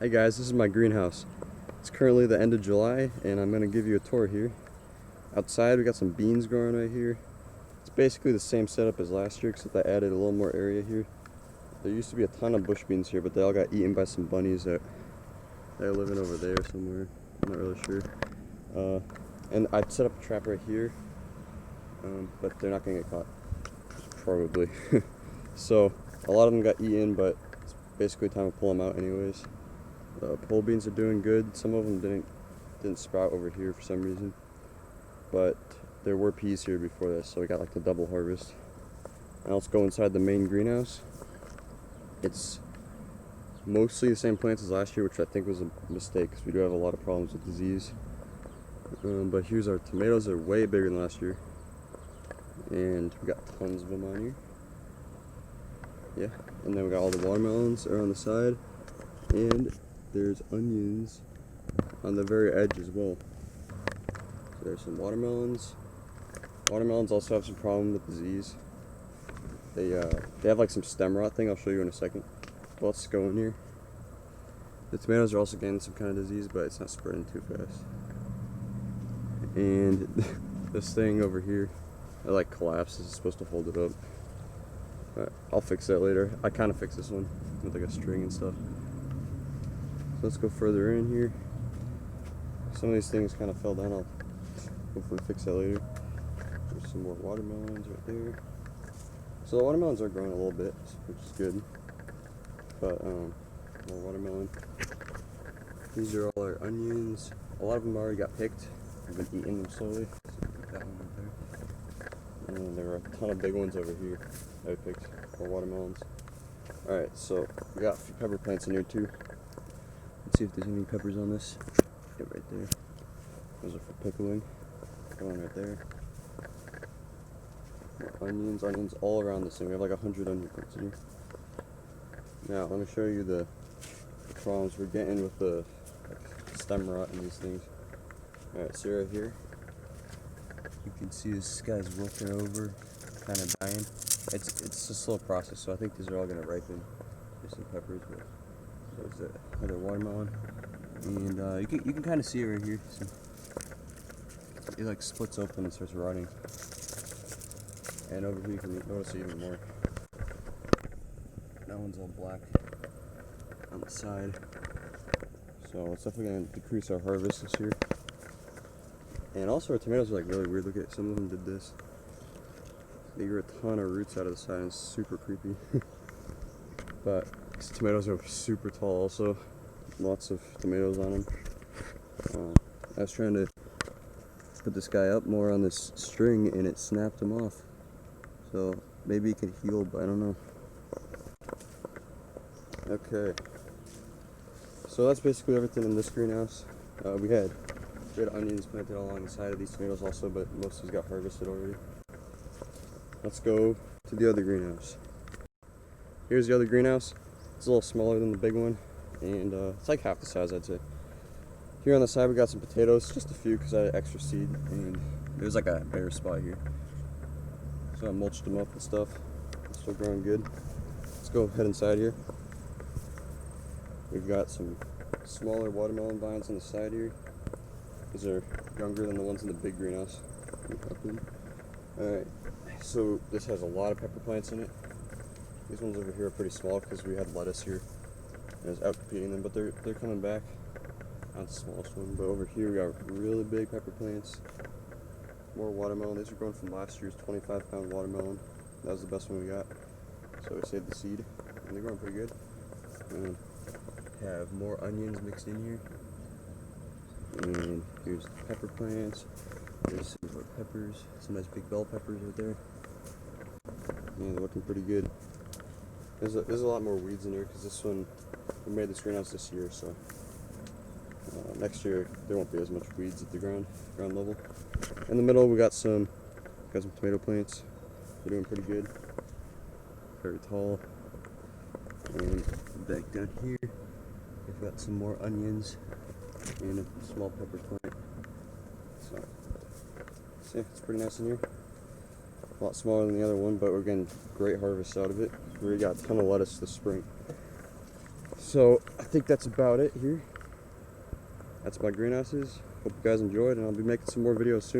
Hey guys, this is my greenhouse. It's currently the end of July and I'm going to give you a tour here. Outside we got some beans growing right here. It's basically the same setup as last year except I added a little more area here. There used to be a ton of bush beans here, but they all got eaten by some bunnies that they're living over there somewhere. I'm not really sure. And I set up a trap right here, but they're not going to get caught. Probably. So a lot of them got eaten, but it's basically time to pull them out anyways. The pole beans are doing good. Some of them didn't sprout over here for some reason, but there were peas here before this, so we got like the double harvest. Now let's go inside the main greenhouse. It's mostly the same plants as last year, which I think was a mistake because we do have a lot of problems with disease. But here's our tomatoes. They're way bigger than last year, and we got tons of them on here. Yeah, and then we got all the watermelons are on the side, and there's onions on the very edge as well. So there's some watermelons. Watermelons also have some problem with disease. They have like some stem rot thing. I'll show you in a second. But let's go in here. The tomatoes are also getting some kind of disease, but it's not spreading too fast. And this thing over here, it like collapses. It's supposed to hold it up. But I'll fix that later. I kind of fixed this one with like a string and stuff. So let's go further in here. Some of these things kind of fell down. I'll hopefully fix that later. There's some more watermelons right there. So the watermelons are growing a little bit, which is good. But more watermelon. These are all our onions. A lot of them already got picked. I've been eating them slowly. So that one right there. And there are a ton of big ones over here that I picked for watermelons. Alright, so we got a few pepper plants in here too. Let's see if there's any peppers on this. Yeah, right there. Those are for pickling. One right there. More onions all around this thing. We have like 100 onion plants in here. Now, let me show you the problems we're getting with the stem rot in these things. Alright, so right here, you can see this guy's wilting over, kind of dying. It's a slow process, so I think these are all going to ripen. There's some peppers, but there's another watermelon. And you can kind of see it right here. So it like splits open and starts rotting. And over here you can notice it even more. That one's all black on the side. So it's definitely going to decrease our harvest this year. And also our tomatoes are like really weird. Look at some of them did this. They grew a ton of roots out of the side and it's super creepy. But these tomatoes are super tall also. Lots of tomatoes on them. I was trying to put this guy up more on this string and it snapped him off. So maybe it can heal, but I don't know. Okay. So that's basically everything in this greenhouse. We had onions planted along the side of these tomatoes also, but most of these got harvested already. Let's go to the other greenhouse. Here's the other greenhouse. It's a little smaller than the big one, and it's like half the size, I'd say. Here on the side we got some potatoes, just a few because I had extra seed, and there's like a bare spot here. So I mulched them up and stuff. It's still growing good. Let's go head inside here. We've got some smaller watermelon vines on the side here. These are younger than the ones in the big greenhouse. Alright, so this has a lot of pepper plants in it. These ones over here are pretty small because we had lettuce here and I was out competing them, but they're coming back. Not the smallest one, but over here we got really big pepper plants. More watermelon. These are growing from last year's 25-pound watermelon. That was the best one we got. So we saved the seed, and they're growing pretty good. And have more onions mixed in here. And here's the pepper plants. There's some more peppers. Some nice big bell peppers right there. Yeah, they're looking pretty good. There's a lot more weeds in here because this one, we made this greenhouse this year, so next year there won't be as much weeds at the ground level. In the middle we got some tomato plants. They're doing pretty good. Very tall. And back down here we've got some more onions and a small pepper plant. So yeah, it's pretty nice in here. A lot smaller than the other one, but we're getting great harvest out of it. We already got a ton of lettuce this spring. So I think that's about it here. That's my greenhouses. Hope you guys enjoyed, and I'll be making some more videos soon.